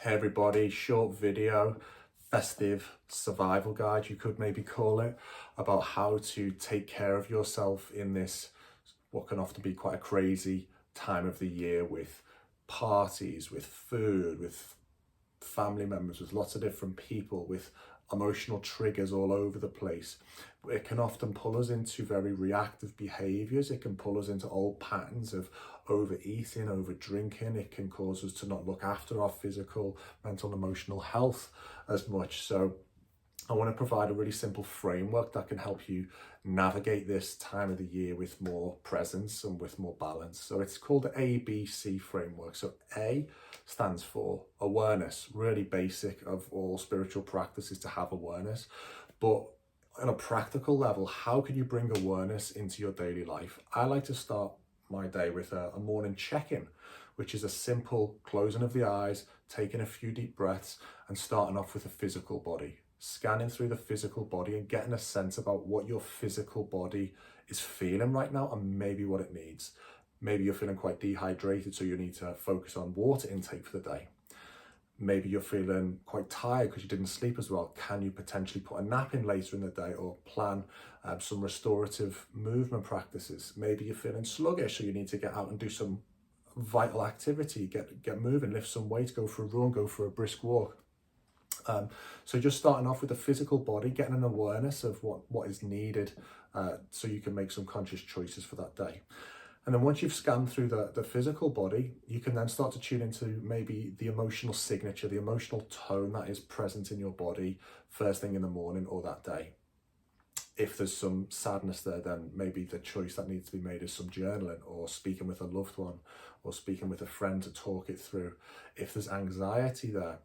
Hey everybody, short video, festive survival guide, you could maybe call it, about how to take care of yourself in this, what can often be quite a crazy time of the year, with parties, with food, with family members, with lots of different people, with emotional triggers all over the place. It can often pull us into very reactive behaviors. It can pull us into old patterns of overeating, over drinking. It can cause us to not look after our physical, mental, and emotional health as much. So I want to provide a really simple framework that can help you navigate this time of the year with more presence and with more balance. So it's called the A.B.C framework. So A stands for awareness, really basic of all spiritual practices to have awareness. But on a practical level, how can you bring awareness into your daily life? I like to start my day with a morning check-in, which is a simple closing of the eyes, taking a few deep breaths and starting off with the physical body. Scanning through the physical body and getting a sense about what your physical body is feeling right now and maybe what it needs. Maybe you're feeling quite dehydrated, so you need to focus on water intake for the day. Maybe you're feeling quite tired because you didn't sleep as well. Can you potentially put a nap in later in the day or plan some restorative movement practices? Maybe you're feeling sluggish, so you need to get out and do some vital activity, get moving, lift some weights, go for a run, go for a brisk walk. So just starting off with the physical body, getting an awareness of what is needed so you can make some conscious choices for that day. And then once you've scanned through the physical body, you can then start to tune into maybe the emotional signature, the emotional tone that is present in your body first thing in the morning or that day. If there's some sadness there, then maybe the choice that needs to be made is some journaling or speaking with a loved one or speaking with a friend to talk it through. If there's anxiety there,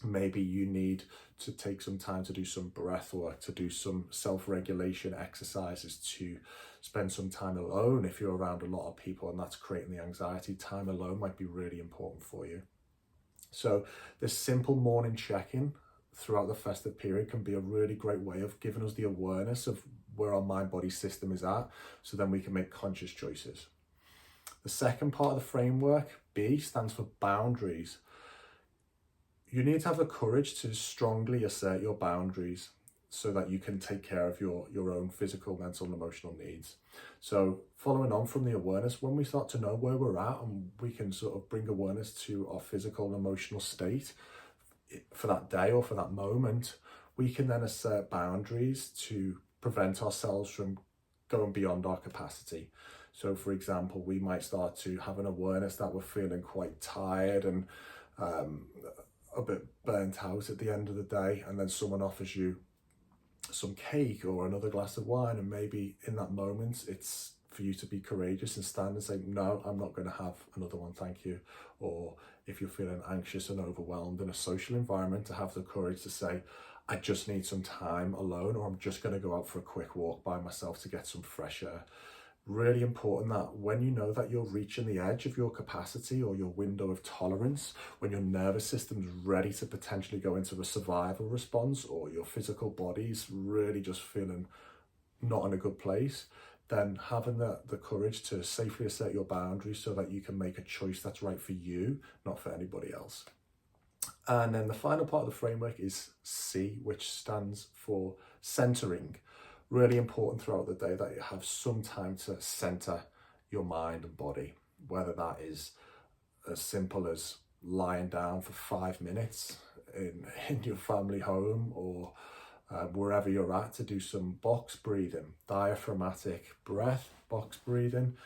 maybe you need to take some time to do some breath work, to do some self-regulation exercises, to spend some time alone. If you're around a lot of people and that's creating the anxiety, time alone might be really important for you. So this simple morning check-in throughout the festive period can be a really great way of giving us the awareness of where our mind-body system is at, so then we can make conscious choices. The second part of the framework, B, stands for boundaries. You need to have the courage to strongly assert your boundaries so that you can take care of your own physical, mental, and emotional needs. So following on from the awareness, when we start to know where we're at and we can sort of bring awareness to our physical and emotional state for that day or for that moment, we can then assert boundaries to prevent ourselves from going beyond our capacity. So for example, we might start to have an awareness that we're feeling quite tired and a bit burnt out at the end of the day, and then someone offers you some cake or another glass of wine, and maybe in that moment it's for you to be courageous and stand and say, no, I'm not going to have another one, thank you. Or if you're feeling anxious and overwhelmed in a social environment, to have the courage to say, I just need some time alone, or I'm just going to go out for a quick walk by myself to get some fresh air. Really important that when you know that you're reaching the edge of your capacity or your window of tolerance, when your nervous system's ready to potentially go into a survival response, or your physical body's really just feeling not in a good place, then having the courage to safely assert your boundaries so that you can make a choice that's right for you, not for anybody else. And then the final part of the framework is C, which stands for centering. Really important throughout the day that you have some time to center your mind and body, whether that is as simple as lying down for 5 minutes in your family home, or wherever you're at, to do some box breathing, diaphragmatic breath, box breathing.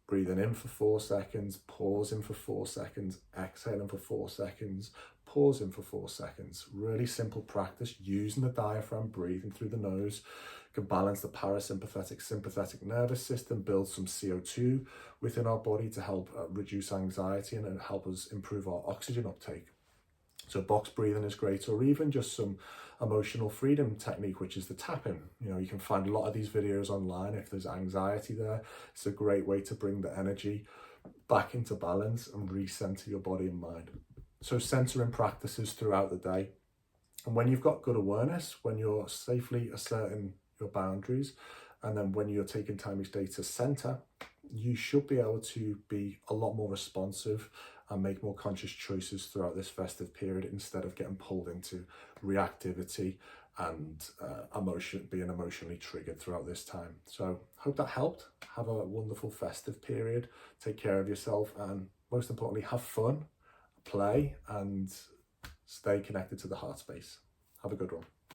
Breathing in for 4 seconds, pausing for 4 seconds, exhaling for 4 seconds, pausing for 4 seconds. Really simple practice, using the diaphragm, breathing through the nose, can balance the parasympathetic, sympathetic nervous system, build some CO2 within our body to help reduce anxiety and help us improve our oxygen uptake. So box breathing is great, or even just some emotional freedom technique, which is the tapping. You can find a lot of these videos online. If there's anxiety there, it's a great way to bring the energy back into balance and recenter your body and mind. So centering practices throughout the day. And when you've got good awareness, when you're safely asserting your boundaries, and then when you're taking time each day to center, you should be able to be a lot more responsive and make more conscious choices throughout this festive period instead of getting pulled into reactivity and being emotionally triggered throughout this time. So hope that helped. Have a wonderful festive period. Take care of yourself, and most importantly, have fun, play, and stay connected to the heart space. Have a good one.